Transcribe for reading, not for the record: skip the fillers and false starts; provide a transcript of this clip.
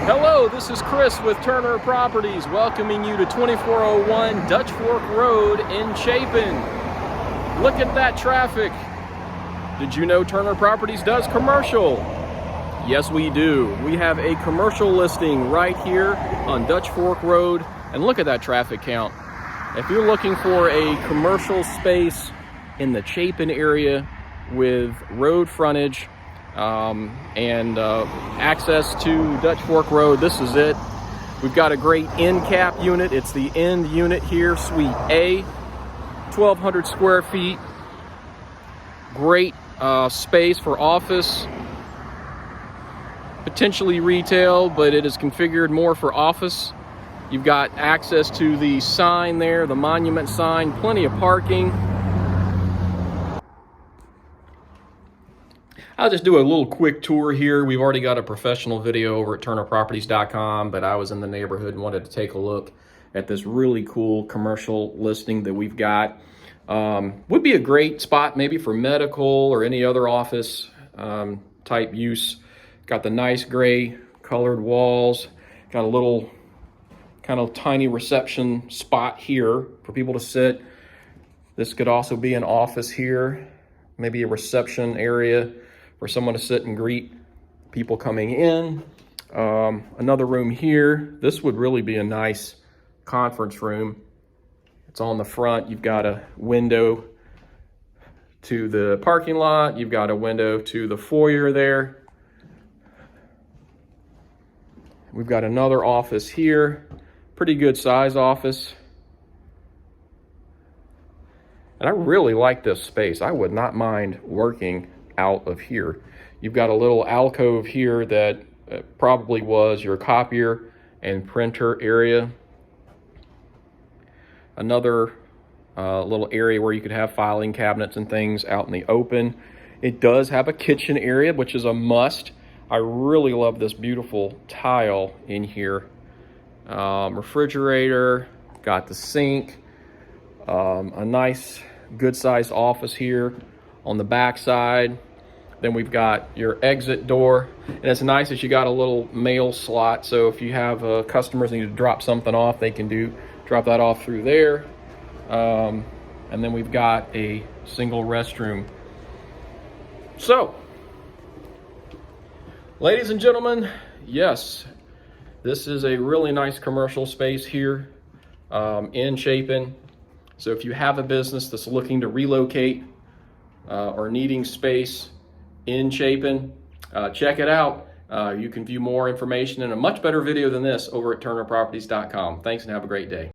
Hello, this is Chris with Turner Properties, welcoming you to 2401 Dutch Fork Road in Chapin. Look at that traffic. Did you know Turner Properties does commercial? Yes, we do. We have a commercial listing right here on Dutch Fork Road, and look at that traffic count. If you're looking for a commercial space in the Chapin area with road frontage, and access to Dutch Fork Road, this is it. We've got a great end cap unit. It's the end unit here, Suite A, 1,200 square feet. Great space for office, potentially retail, but it is configured more for office. You've got access to the sign there, the monument sign, plenty of parking. I'll just do a little quick tour here. We've already got a professional video over at turnerproperties.com, but I was in the neighborhood and wanted to take a look at this really cool commercial listing that we've got. Would be a great spot maybe for medical or any other office type use. Got the nice gray colored walls. Got a little kind of tiny reception spot here for people to sit. This could also be an office here, maybe a reception area for someone to sit and greet people coming in. Another room here. This would really be a nice conference room. It's on the front. You've got a window to the parking lot. You've got a window to the foyer there. We've got another office here. Pretty good size office. And I really like this space. I would not mind working out of here. You've got a little alcove here that probably was your copier and printer area. Another little area where you could have filing cabinets and things out in the open. It does have a kitchen area, which is a must. I really love this beautiful tile in here. Refrigerator, got the sink, a nice good sized office here on the back side. Then we've got your exit door, and it's nice that you got a little mail slot, so if you have customers need to drop something off, they can drop that off through there. And then we've got a single restroom. So, ladies and gentlemen, yes, this is a really nice commercial space here in Chapin. So if you have a business that's looking to relocate or needing space in Chapin, check it out. You can view more information in a much better video than this over at turnerproperties.com. Thanks and have a great day.